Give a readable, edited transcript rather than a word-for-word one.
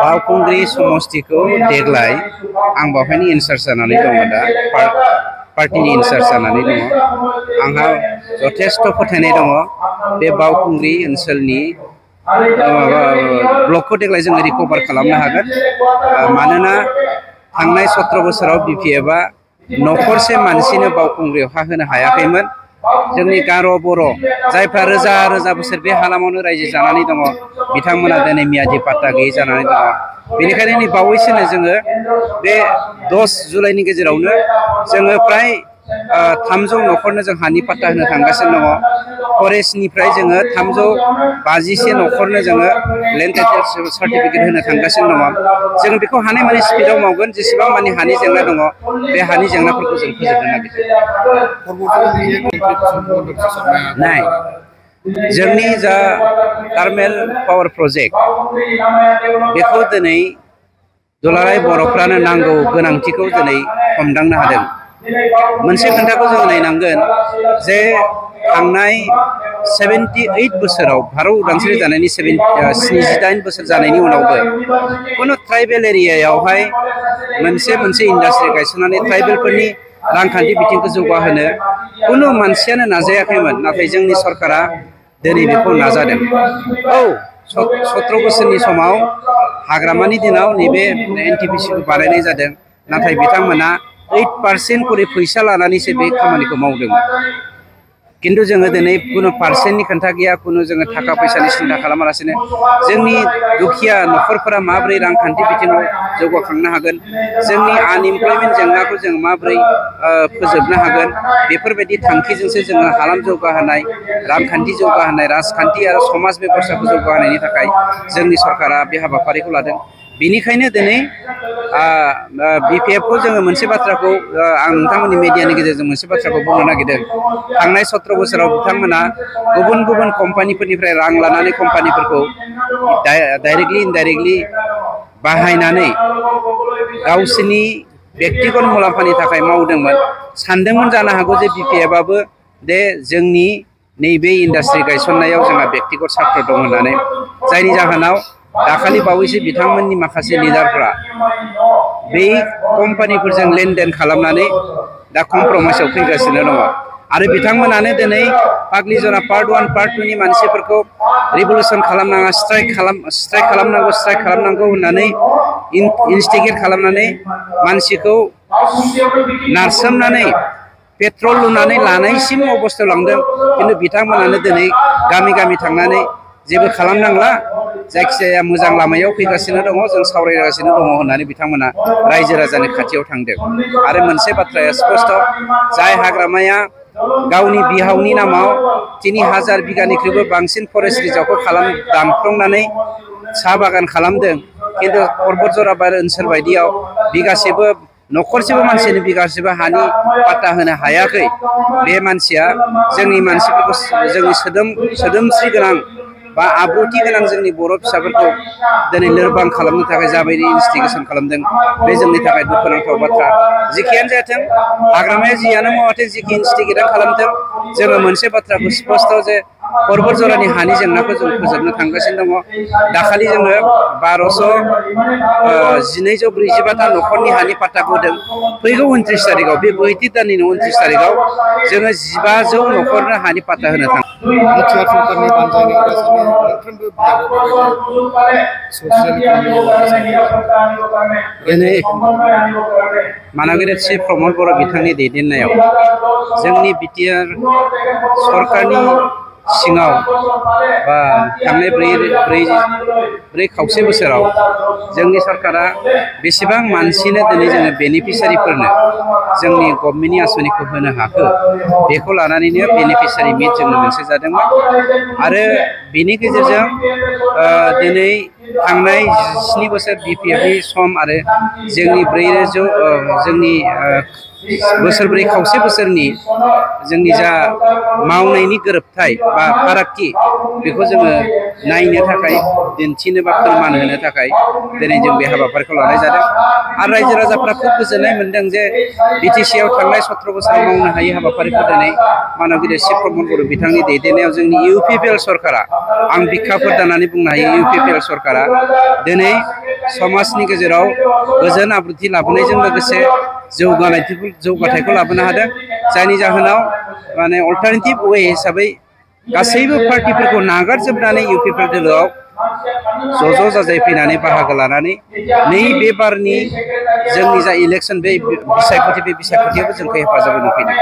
बावखुंग्रि समष्टिखौ देग्लाय आं बावहायनो इनचार्ज जानानै दङ दा पार्टीनि इनचार्ज जानानै दङ आंहा जथेस्थ फोथायनाय दङ बे बावखुंग्रि ओनसोलनि ब्लकखौ देग्लाय जोङो रिकभार खालामनो हागोन मानोना थांनाय 17 बोसोराव बिपिएफआ नखरसे मानसिनो बावखुंग्रियाव हा होनो हायाखैमोन जोंनि गार' बर' जायफ्रा रोजा रोजा बोसोर बे हालामावनो रायजो जानानै दङ बिथांमोना दिनै मियादि पाट्टा गैयै जानानै दङ बेनिखायनो नै बावैसोनो जोङो बे 10 जुलाइनि गेजेरावनो जोङो प्राय 300 नखरनो जों हानि पाट्टा होनो थांगासिनो दङ फरेस्टनिफ्राय जोङो 350 नखरनो जोङो लेन्ड टाइटेल सार्टिफिकेट होनो थांगासिनो दङ जों बेखौ हानाय माने स्पिडआव मावगोन जेसेबां माने हानि जेंना दङ बे हानि जेंनाफोरखौ जों फोजोबनो नागिरदों जोंनि जा थार्मेल पावार प्रोजेक्ट बेखौ दिनै दुलाराय बर'फ्रानो नांगौ गोनांथिखौ दिनै हमदांनो हादों मोनसे खोथाखौ जों नायनांगोन जे थांनाय 78 बोसोराव भारत उदांस्रि जानायनि 78 बोसोर जानायनि उनावबो कुनु ट्राइबेल एरियायावहाय मोनसे इन्डास्ट्रि गायसननानै ट्राइबेलफोरनि रांखान्थि बिथिंखौ जौगाहोनो कुनु मानसियानो नाजायाखैमोन नाथाय जोंनि सरकारा दिनै बेखौ नाजादों औ 17 बोसोरनि समाव हाग्रामानि दिनाव नैबे एनटिपिसिखौ बानायनाय जादों नाथाय बिथांमोना 8% करि फैसा लानानैसो बे खामानिखौ मावदों किन्तु जोङो दिनै कुनु पार्सेन्टनि खोथा गैया कुनु जोङो थाखा फैसानि सिन्था खालामालासिनो जोंनि दुखिया नखरफोरा माबोरै रांखान्थि बिथिङाव जौगाखांनो हागोन जोंनि आनइमप्लयमेन्ट जेंनाखौ जों माबोरै फोजोबनो हागोन बेफोरबायदि थांखिजोंसो जोङो हालाम जौगाहोनाय रांखान्थि जौगाहोनाय राजखान्थि आरो समाज बेबस्थाखौ जौगाहोनायनि थाखाय जोंनि सरकारा बे हाबाफारिखौ लादों बेनिखायनो दिनै बिपिएफखौ जोङो मोनसे बाथ्राखौ आं नोंथांमोननि मिडियानि गेजेरजों मोनसे बाथ्राखौ बुंनो नागिरदों थांनाय 17 बोसोराव बिथांमोना गुबुन गुबुन कम्पानिफोरनिफ्राय रां लानानै कम्पानिफोरखौ डाइरेक्टलि इनडाइरेक्टलि बाहायनानै गावसोरनि व्यक्तिगत मुलाम्फानि थाखाय मावदोंमोन सानदोंमोन जानो हागौ जे बिपिएफआबो दे जोंनि नैबे इन्डास्ट्रि गायसननायाव जोंहा व्यक्तिगत सार्थ दं होननानै जायनि जाहोनाव दाखालि बावैसो बिथांमोननि माखासे लिडारफ्रा बै कम्पानिफोरजों लेनदेन खालामनानै दा कमप्रमाइसआव फैगासिनो दङ आरो बिथांमोनानो दिनै पाग्लिजरा पार्ट 1 पार्ट 2 नि मानसिफोरखौ रिभलुसन खालामनाङा स्ट्राइक खालामनांगौ होननानै इनस्टिगेट खालामनानै मानसिखौ नारसोमनानै पेट्रल लुनानै लानायसिम अबस्थायाव लांदों किन्तु बिथांमोनानो दिनै गामि गामि थांनानै जेबो खालामनांला जायखिजाया मोजां लामायाव फैगासिनो दङ जों सावरायगासिनो दङ होननानै बिथांमोना रायजो राजानि खाथियाव थांदों आरो मोनसे बाथ्राया स्पष्ट जाय हाग्रामाया गावनि बिहावनि नामाव 3000 बिगानिख्रुइबो बांसिन फरेस्ट रिजार्भखौ दानफ्लंनानै साहा बागान खालामदों किन्तु पर्बतजरा ओनसोल बायदियाव बिगासेबो नखरसेबो मानसिनो बिगासेबो हानि पाट्टा होनो हायाखै बे मानसिया जोंनि मानसिफोरखौ जोंनि सोदोमस्रि गोनां बा आब्रुथि गोनां जोंनि बर' फिसाफोरखौ दिनै लोरबां खालामनो थाखाय जाबायदि इनस्टिगेसन खालामदों बे जोंनि थाखाय दुखुनांथाव बाथ्रा जिखियानो जाथों हाग्रामाया जियानो मावाथों जिखि इनस्टिगेट खालामथों जोङो मोनसे बाथ्राखौ स्पष्ट जे पर्बतजरानि हानि जेंनाखौ जों फोजोबनो थांगासिनो दङ दाखालि जोङो 1245 नखरनि हानि पाट्टाखौ होदों फैगौ 29 तारिखआव बे बैथि दाननि 29 तारिखआव जोङो 1500 नखरनो हानि पाट्टा होनो थाङो दिनै मानागिरि चिफ प्रमद बर' बिथांनि दैदेननायाव जोंनि बिटिआर सरकारनि सिङाव बा थांनाय 4 खावसे बोसोराव जोंनि सरकारा बेसेबां मानसिनो दिनै जोङो बेनिफिसारिफोरनो जोंनि गभर्नमेन्टनि आसनिखौ होनो हाखो बेखौ लानानैनो बेनिफिसारि मिट जोङो मोनसे जादोंमोन आरो बेनि गेजेरजों दिनै थांनाय 17 बोसोर बिपिएफनि सम आरो जोंनि 4 खावसे बोसोरनि जोंनि जा मावनायनि गोरोबथाय बा फारागथि बेखौ जोङो नायनो थाखाय दिन्थिनो बा फोरमान होनो थाखाय दिनै जों बे हाबाफारिखौ लानाय जादों आरो रायजो राजाफ्रा खुब गोजोननाय मोनदों जे बिटिसिआव थांनाय 17 बोसोराव मावनो हायै हाबाफारिखौ दिनै मानब गिदिर शिब प्रमद बर' बिथांनि दैदेननायाव जोंनि UPPL सरकारा आं बिखाफोर दानानै बुंनो हायो UPPL सरकारा दिनै समाजनि गेजेराव गोजोन आब्रुथि लाबोनायजों लोगोसे जौगाथायखौ लाबोनो हादों जायनि जाहोनाव माने अल्टारनेटिभ वे हिसाबै गासैबो पार्टिफोरखौ नागारजोबनानै UPPL दोलोआव ज' जाजाय फैनानै बाहागो लानानै नैबे बारनि जोंनि जा इलेक्सन बे बिसायख'थियावबो जोंखौ हेफाजाब होनो फैदों।